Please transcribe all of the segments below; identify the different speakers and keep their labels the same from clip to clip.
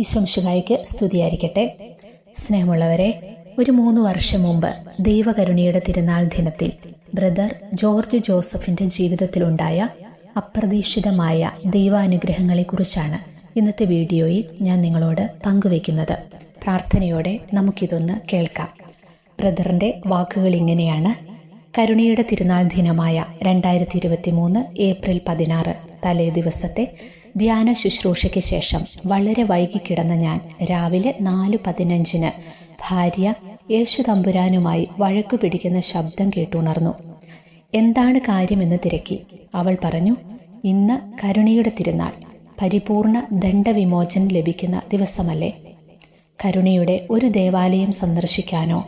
Speaker 1: ഈശോ മിശിഹായ്ക്ക് സ്തുതിയായിരിക്കട്ടെ. സ്നേഹമുള്ളവരെ, ഒരു 3 വർഷം മുമ്പ് ദൈവകരുണയുടെ തിരുനാൾ ദിനത്തിൽ ബ്രദർ ജോർജ് ജോസഫിന്റെ ജീവിതത്തിലുണ്ടായ അപ്രതീക്ഷിതമായ ദൈവാനുഗ്രഹങ്ങളെക്കുറിച്ചാണ് ഇന്നത്തെ വീഡിയോയിൽ ഞാൻ നിങ്ങളോട് പങ്കുവയ്ക്കുന്നത്. പ്രാർത്ഥനയോടെ നമുക്കിതൊന്ന് കേൾക്കാം. ബ്രദറിന്റെ വാക്കുകൾ ഇങ്ങനെയാണ്. കരുണയുടെ തിരുനാൾ ദിനമായ 2023 ഏപ്രിൽ 16 തലേ ദിവസത്തെ ധ്യാന ശുശ്രൂഷയ്ക്ക് ശേഷം വളരെ വൈകിക്കിടന്ന ഞാൻ രാവിലെ 4:15 ഭാര്യ യേശു തമ്പുരാനുമായി വഴക്കു പിടിക്കുന്ന ശബ്ദം കേട്ടുണർന്നു. എന്താണ് കാര്യമെന്ന് തിരക്കി. അവൾ പറഞ്ഞു, ഇന്ന് കരുണയുടെ തിരുനാൾ, പരിപൂർണ ദണ്ഡവിമോചനം ലഭിക്കുന്ന ദിവസമല്ലേ? കരുണയുടെ ഒരു ദേവാലയം സന്ദർശിക്കാനോ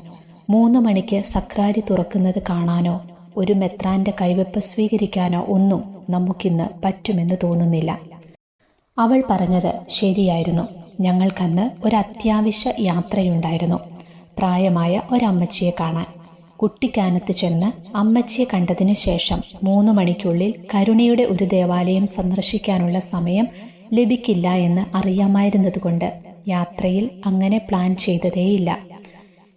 Speaker 1: 3 മണിക്ക് സക്രാരി തുറക്കുന്നത് കാണാനോ ഒരു മെത്രാന്റെ കൈവെപ്പ് സ്വീകരിക്കാനോ ഒന്നും നമുക്കിന്ന് പറ്റുമെന്ന് തോന്നുന്നില്ല. അവൾ പറഞ്ഞത് ശരിയായിരുന്നു. ഞങ്ങൾക്കന്ന് ഒരു അത്യാവശ്യ യാത്രയുണ്ടായിരുന്നു. പ്രായമായ ഒരമ്മച്ചിയെ കാണാൻ. കുട്ടിക്കാനത്ത് ചെന്ന് അമ്മച്ചിയെ കണ്ടതിനു ശേഷം 3 മണിക്കുള്ളിൽ കരുണയുടെ ഒരു ദേവാലയം സന്ദർശിക്കാനുള്ള സമയം ലഭിക്കില്ല എന്ന് അറിയാമായിരുന്നതുകൊണ്ട് യാത്രയിൽ അങ്ങനെ പ്ലാൻ ചെയ്തതേയില്ല.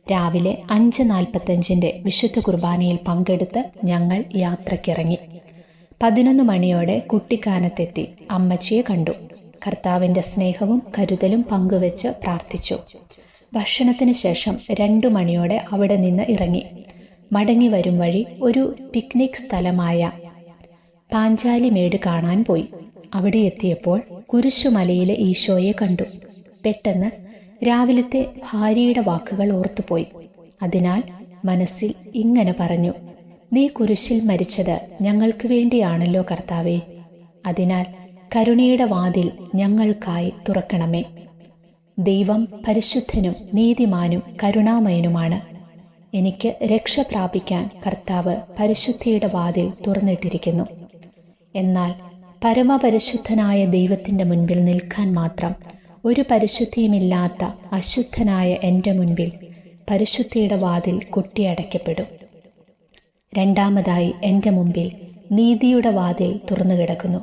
Speaker 1: രാവിലെ 5:45 വിശുദ്ധ കുർബാനയിൽ പങ്കെടുത്ത് ഞങ്ങൾ യാത്രക്കിറങ്ങി. 11 മണിയോടെ കുട്ടിക്കാനത്തെത്തി അമ്മച്ചിയെ കണ്ടു. കർത്താവിന്റെ സ്നേഹവും കരുതലും പങ്കുവെച്ച് പ്രാർത്ഥിച്ചു. ഭക്ഷണത്തിന് ശേഷം 2 മണിയോടെ അവിടെ നിന്ന് ഇറങ്ങി. മടങ്ങി വരും വഴി ഒരു പിക്നിക് സ്ഥലമായ പാഞ്ചാലിമേട് കാണാൻ പോയി. അവിടെ എത്തിയപ്പോൾ കുരിശുമലയിലെ ഈശോയെ കണ്ടു. പെട്ടെന്ന് രാവിലത്തെ ഭാര്യയുടെ വാക്കുകൾ ഓർത്തുപോയി. അതിനാൽ മനസ്സിൽ ഇങ്ങനെ പറഞ്ഞു, നീ കുരിശിൽ മരിച്ചത് ഞങ്ങൾക്ക് വേണ്ടിയാണല്ലോ കർത്താവേ. അതിനാൽ കരുണയുടെ വാതിൽ ഞങ്ങൾക്കായി തുറക്കണമേ. ദൈവം പരിശുദ്ധനും നീതിമാനും കരുണാമയനുമാണ്. എനിക്ക് രക്ഷ പ്രാപിക്കാൻ കർത്താവ് പരിശുദ്ധിയുടെ വാതിൽ തുറന്നിട്ടിരിക്കുന്നു. എന്നാൽ പരമപരിശുദ്ധനായ ദൈവത്തിന്റെ മുൻപിൽ നിൽക്കാൻ മാത്രം ഒരു പരിശുദ്ധിയുമില്ലാത്ത അശുദ്ധനായ എൻ്റെ മുൻപിൽ പരിശുദ്ധിയുടെ വാതിൽ കൊട്ടിയടയ്ക്കപ്പെടും. രണ്ടാമതായി എൻ്റെ മുമ്പിൽ നീതിയുടെ വാതിൽ തുറന്നു കിടക്കുന്നു.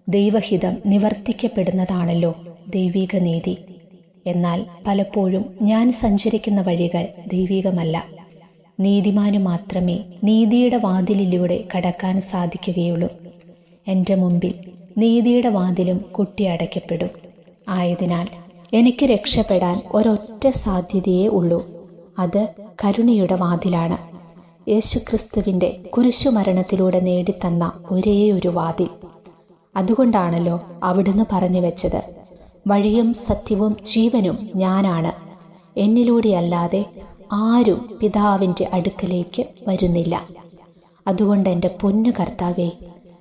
Speaker 1: ദൈവഹിതം നിവർത്തിക്കപ്പെടുന്നതാണല്ലോ ദൈവിക നീതി. എന്നാൽ പലപ്പോഴും ഞാൻ സഞ്ചരിക്കുന്ന വഴികൾ ദൈവികമല്ല. നീതിമാനു മാത്രമേ നീതിയുടെ വാതിലിലൂടെ കടക്കാൻ സാധിക്കുകയുള്ളൂ. എൻ്റെ മുമ്പിൽ നീതിയുടെ വാതിലും കൊട്ടിയടയ്ക്കപ്പെടും. ആയതിനാൽ എനിക്ക് രക്ഷപ്പെടാൻ ഒരൊറ്റ സാധ്യതയേ ഉള്ളൂ. അത് കരുണയുടെ വാതിലാണ്. യേശുക്രിസ്തുവിന്റെ കുരിശുമരണത്തിലൂടെ നേടിത്തന്ന ഒരേയൊരു വാതിൽ. അതുകൊണ്ടാണല്ലോ അവിടുന്ന് പറഞ്ഞു വെച്ചത്, വഴിയും സത്യവും ജീവനും ഞാനാണ്, എന്നിലൂടെയല്ലാതെ ആരും പിതാവിന്റെ അടുക്കലേക്ക് വരുന്നില്ല. അതുകൊണ്ട് എൻ്റെ പൊന്നു കർത്താവേ,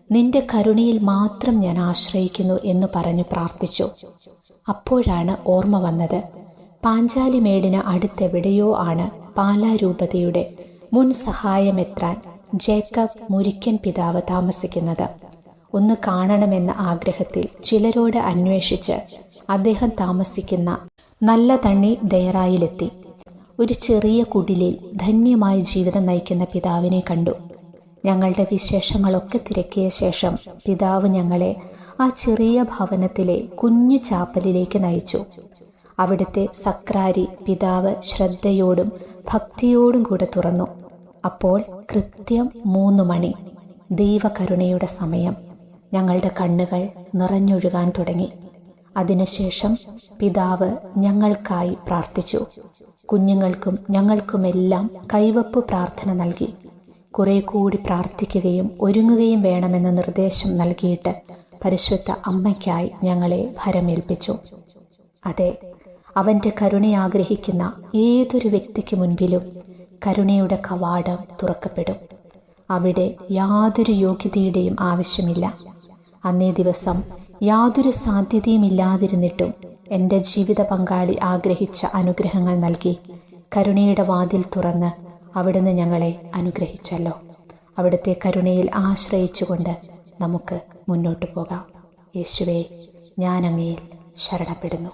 Speaker 1: നിന്റെ കരുണയിൽ മാത്രം ഞാൻ ആശ്രയിക്കുന്നു എന്ന് പറഞ്ഞു പ്രാർത്ഥിച്ചു. അപ്പോഴാണ് ഓർമ്മ വന്നത്, പാഞ്ചാലിമേടിന് അടുത്തെവിടെയോ ആണ് പാലാരൂപതയുടെ മുൻ സഹായമെത്രാൻ ജേക്കബ് മുരിക്കൻ പിതാവ് താമസിക്കുന്നത്. ഒന്ന് കാണണമെന്ന ആഗ്രഹത്തിൽ ചിലരോട് അന്വേഷിച്ച് അദ്ദേഹം താമസിക്കുന്ന നല്ല തണ്ണി ദയറായിലെത്തി. ഒരു ചെറിയ കുടിലിൽ ധന്യമായ ജീവിതം നയിക്കുന്ന പിതാവിനെ കണ്ടു. ഞങ്ങളുടെ വിശേഷങ്ങളൊക്കെ തിരക്കിയ ശേഷം പിതാവ് ഞങ്ങളെ ആ ചെറിയ ഭവനത്തിലെ കുഞ്ഞു ചാപ്പലിലേക്ക് നയിച്ചു. അവിടുത്തെ സക്രാരി പിതാവ് ശ്രദ്ധയോടും ഭക്തിയോടും കൂടെ തുറന്നു. അപ്പോൾ കൃത്യം 3 മണി, ദൈവകരുണയുടെ സമയം. ഞങ്ങളുടെ കണ്ണുകൾ നിറഞ്ഞൊഴുകാൻ തുടങ്ങി. അതിനുശേഷം പിതാവ് ഞങ്ങൾക്കായി പ്രാർത്ഥിച്ചു. കുഞ്ഞുങ്ങൾക്കും ഞങ്ങൾക്കുമെല്ലാം കൈവപ്പ് പ്രാർത്ഥന നൽകി. കുറെ കൂടി പ്രാർത്ഥിക്കുകയും ഒരുങ്ങുകയും വേണമെന്ന നിർദ്ദേശം നൽകിയിട്ട് പരിശുദ്ധ അമ്മയ്ക്കായി ഞങ്ങളെ ഭരമേൽപ്പിച്ചു. അതെ, അവന്റെ കരുണയാഗ്രഹിക്കുന്ന ഏതൊരു വ്യക്തിക്ക് മുൻപിലും കരുണയുടെ കവാടം തുറക്കപ്പെടും. അവിടെ യാതൊരു യോഗ്യതയുടെയും ആവശ്യമില്ല. അന്നേ ദിവസം യാതൊരു സാധ്യതയുമില്ലാതിരുന്നിട്ടും എൻ്റെ ജീവിത പങ്കാളി ആഗ്രഹിച്ച അനുഗ്രഹങ്ങൾ നൽകി കരുണയുടെ വാതിൽ തുറന്ന് അവിടുന്ന് ഞങ്ങളെ അനുഗ്രഹിച്ചല്ലോ. അവിടുത്തെ കരുണയിൽ ആശ്രയിച്ചുകൊണ്ട് നമുക്ക് മുന്നോട്ട് പോകാം. യേശുവേ, ഞാൻ അങ്ങയിൽ ശരണപ്പെടുന്നു.